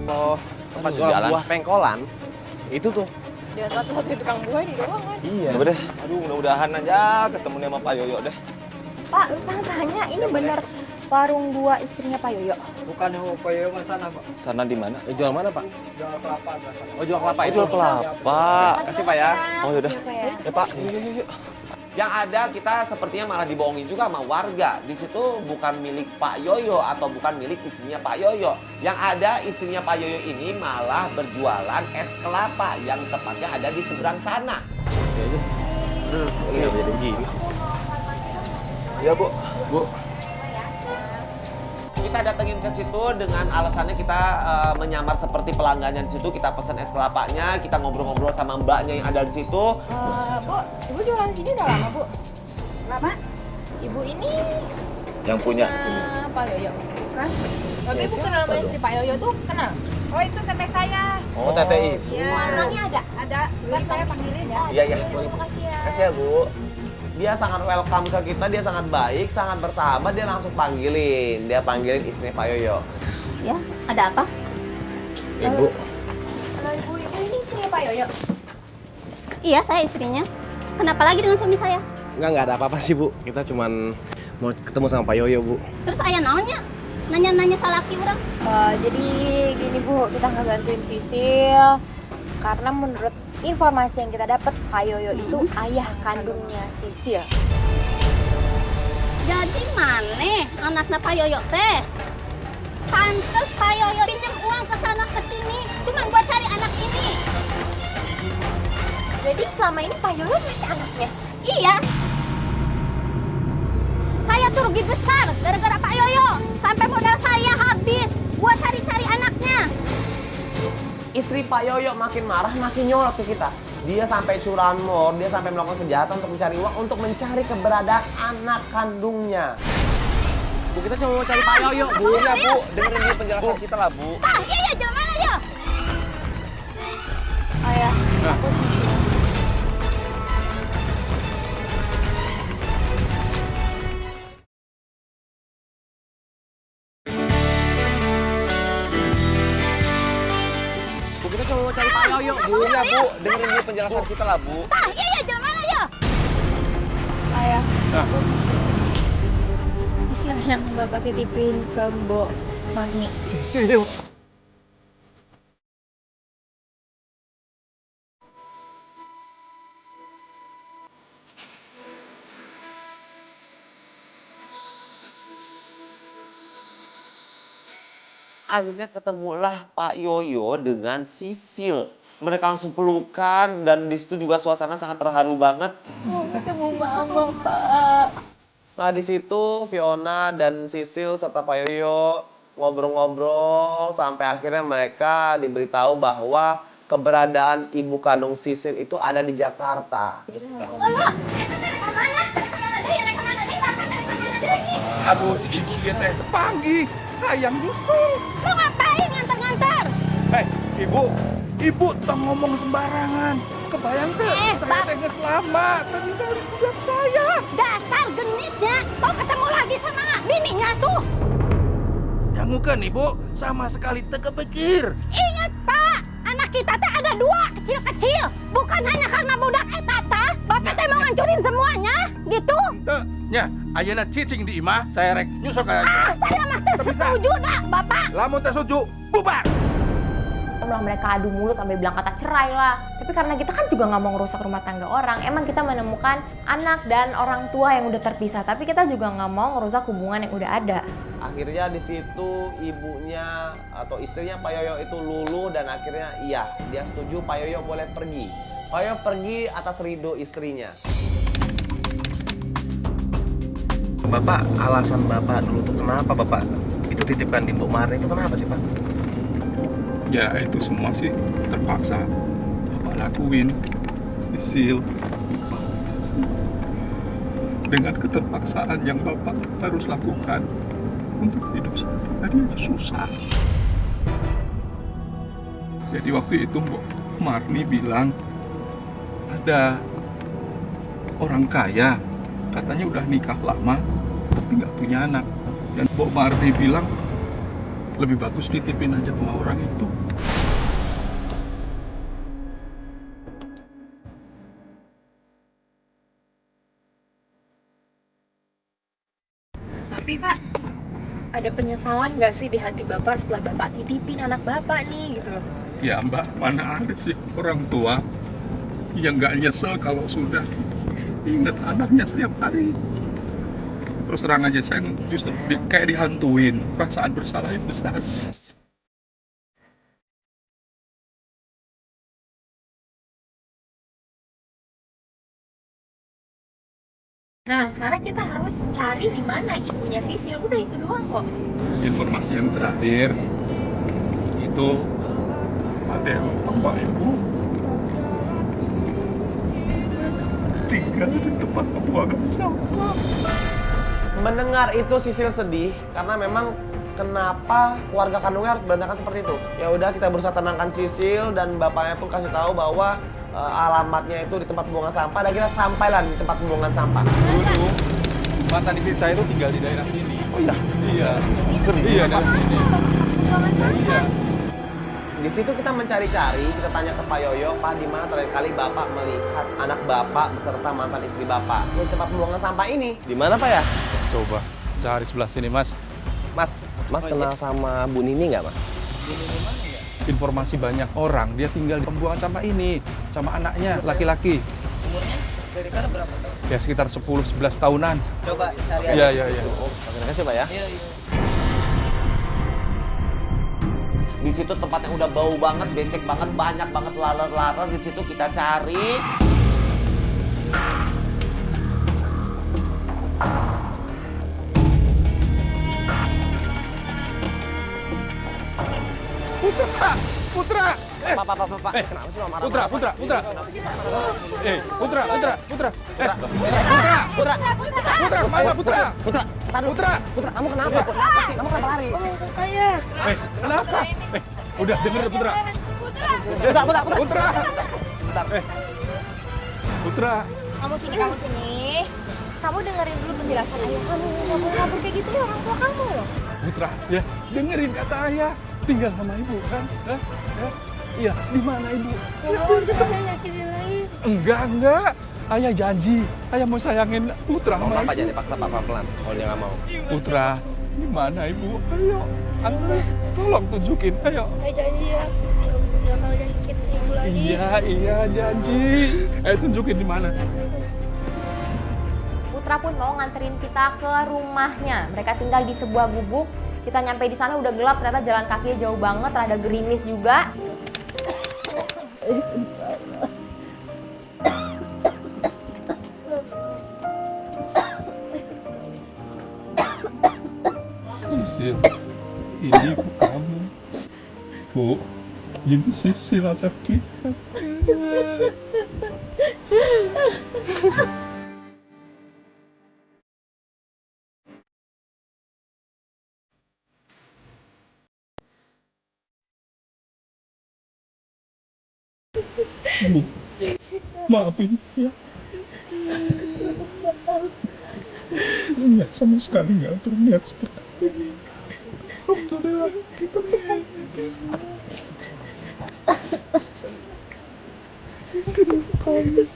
Oh, tempat Aduh, jualan jalan. buah pengkolan. Itu tuh. Dia satu-satunya tukang buah ini doang kan. Iya. Coba deh. Aduh, mudah-mudahan aja ketemu sama Pak Yoyo deh. Pak, Bang tanya ini bener warung buah istrinya Pak Yoyo? Bukan yang Pak Yoyo mas sana, Pak. Sana di mana? Jual mana, Pak? Jual kelapa mas sana. Oh, jual kelapa itu. Jual kelapa. Kasih, Pak ya. Oh, yaudah. Makasih, Pak ya. Ya, Pak. Yuk. Yang ada kita sepertinya malah dibohongin juga sama warga. Di situ bukan milik Pak Yoyo atau bukan milik istrinya Pak Yoyo. Yang ada istrinya Pak Yoyo ini malah berjualan es kelapa yang tepatnya ada di seberang sana. Ini nggak jadi gini sih. Iya, Bu. Bu. Kita datengin ke situ dengan alasannya kita menyamar seperti pelanggannya di situ. Kita pesen es kelapanya, kita ngobrol-ngobrol sama mbaknya yang ada di situ. Bu, Ibu jualan sini udah lama, Bu? Lama? Ibu ini Yang punya di sini. Pak Yoyo. Kan? Tapi Ibu kenal sama istri Pak Yoyo tuh? Kenal? Oh itu teteh saya. Oh, TTI. Iya. Orangnya ada? Ada. Ntar saya panggilin ya. Iya, iya. Terima kasih ya. Kasih ya, Bu. Dia sangat welcome ke kita, dia sangat baik, sangat bersahabat, dia langsung panggilin. Dia panggilin istrinya Pak Yoyo. Ya, ada apa? Ibu. Kalau Ibu ini istrinya Pak Yoyo? Iya, saya istrinya. Kenapa lagi dengan suami saya? Nggak ada apa-apa sih, Bu. Kita cuman mau ketemu sama Pak Yoyo, Bu. Terus ayah naonnya? Nanya-nanya salaki orang. Jadi gini Bu, kita ngebantuin Sisil karena menurut informasi yang kita dapat Pak Yoyo itu ayah kandungnya Sisil. Jadi mana anaknya Pak Yoyo teh? Pantes Pak Yoyo pinjam uang ke sana ke sini cuma buat cari anak ini. Jadi selama ini Pak Yoyo nyari anaknya. Iya. Saya tuh rugi besar gara-gara Pak Yoyo. Sampai modal saya habis buat cari-cari anaknya. Istri Pak Yoyo makin marah, makin nyolot ke kita. Dia sampai curanmor, dia sampai melakukan kejahatan untuk mencari uang, untuk mencari keberadaan anak kandungnya. Bu, kita cuma mau cari Pak Yoyo, Bu. Iya, Bu. Dengerin dulu penjelasan kita lah, Bu. Ah, iya, jangan ayo. Ayah, aku Sisil. Bu, kita cuma mau cari Pak Yoyo, Bu. Iya, Bu. Dengerin dulu penjelasan kita lah, Bu. Ah, iya, jangan ayo. Ayah, aku Sisil yang Bapak titipin ke Mbok Magni. Sisil. Akhirnya ketemulah Pak Yoyo dengan Sisil. Mereka langsung pelukan dan di situ juga suasana sangat terharu banget. Mau ketemu Mama, Pak. Nah, di situ Fiona dan Sisil serta Pak Yoyo ngobrol-ngobrol sampai akhirnya mereka diberitahu bahwa keberadaan ibu kandung Sisil itu ada di Jakarta. Aduh si Kiki teh. Panggil. Hayang nyusul. Lu ngapain nganter-nganter? Ibu tong ngomong sembarangan. Kebayang teh, saya teh geus lama tinggalin budak saya. Dasar genitnya. Mau ketemu lagi sama bininya tuh. Jangukeun Ibu, sama sekali teu kepikir. Ingat Pak, anak kita teh ada 2 kecil-kecil. Bukan hanya karena budak eta teh. Bapak teh mau ngancurin semuanya, gitu. Teu, nya, ayeuna cicing di imah, saya rek nyusul ka. Saya mah teh setuju dah, Bapak. Lamun teh setuju, bubar. Bilang mereka adu mulut sampai bilang kata cerai lah. Tapi karena kita kan juga nggak mau ngerusak rumah tangga orang. Emang kita menemukan anak dan orang tua yang udah terpisah. Tapi kita juga nggak mau ngerusak hubungan yang udah ada. Akhirnya di situ ibunya atau istrinya Pak Yoyo itu luluh dan akhirnya iya, dia setuju Pak Yoyo boleh pergi. Pak Yoyo pergi atas ridho istrinya. Bapak, alasan Bapak dulu tuh kenapa Bapak itu titipkan di Mbok Marni itu kenapa sih Pak? Ya itu semua sih terpaksa Bapak lakuin, Sisil. Dengan keterpaksaan yang Bapak harus lakukan untuk hidup sehari-hari aja susah. Jadi waktu itu Mbok Marni bilang ada orang kaya, katanya udah nikah lama tapi nggak punya anak. Dan Mbok Marni bilang Lebih bagus titipin aja sama orang itu. Tapi Pak, ada penyesalan nggak sih di hati Bapak setelah Bapak titipin anak Bapak nih gitu loh? Ya Mbak, mana ada sih orang tua yang nggak nyesel kalau sudah ingat anaknya setiap hari. Terus terang aja, saya justru kayak dihantuin. Perasaan bersalah itu besar. Nah, sekarang kita harus cari di mana ibunya Sisil. Udah itu doang kok. Informasi yang terakhir itu ada bapak ibu tinggal di tempat pembuangan sampah. Mendengar itu Sisil sedih karena memang kenapa keluarga kandungnya harus berantakan seperti itu. Ya udah, kita berusaha tenangkan Sisil dan bapaknya pun kasih tahu bahwa alamatnya itu di tempat pembuangan sampah, dan kita sampailah di tempat pembuangan sampah. Dulu mantan istri saya itu tinggal di daerah sini. Oh iya? Iya. Serius? Iya, dari sini. Iya. Di situ kita mencari-cari, kita tanya ke Pak Yoyo, Pak, di mana terakhir kali Bapak melihat anak Bapak beserta mantan istri Bapak di tempat pembuangan sampah ini? Di mana Pak ya? Coba cari sebelah sini, Mas. Mas kenal sama Bu Nini nggak, Mas? Informasi banyak orang dia tinggal di pembuangan sampah ini sama anaknya laki-laki. Umurnya dari mana berapa tahun? Ya sekitar 10-11 tahunan. Coba cari Iya, aja. iya, iya. Terima kasih, Pak ya. Iya, iya. Di situ tempat yang udah bau banget, becek banget, banyak banget laler-laler. Di situ kita cari. Putra! Putra! Pak. Kenapa sih Pak marah? Putra! Putra! Putra! Putra, kemana Putra? Putra! Putra, kamu kenapa? Kamu kenapa lari? Kenapa? Udah denger Putra. Putra. Putra! Putra! Kamu sini. Kamu dengerin dulu penjelasan ayah kamu. Nggak boleh kabur kayak gitu ya, orang tua kamu loh. Putra, ya dengerin kata ayah. Tinggal sama ibu kan? Hah? Ya? Iya, di mana ibu? Enggak. Ayah janji. Ayah mau sayangin Putra sama Papa ibu. jangan dipaksa Papa pelan kalau dia nggak mau. Putra, di mana ibu? Ayo, tolong tunjukin. Ayo. Saya janji ya, nggak bakal nyakitin ibu lagi. Iya, janji. Ayo tunjukin di mana. Putra pun mau nganterin kita ke rumahnya. Mereka tinggal di sebuah gubuk. Kita nyampe di sana udah gelap, ternyata jalan kakinya jauh banget, rada gerimis juga. Sisil, ini ibu kamu. Bu, ini Sisil anak kita. Bu, maafin ya. Enggak, sama sekali nggak berniat seperti ini. Alhamdulillah. Sisil, kamu.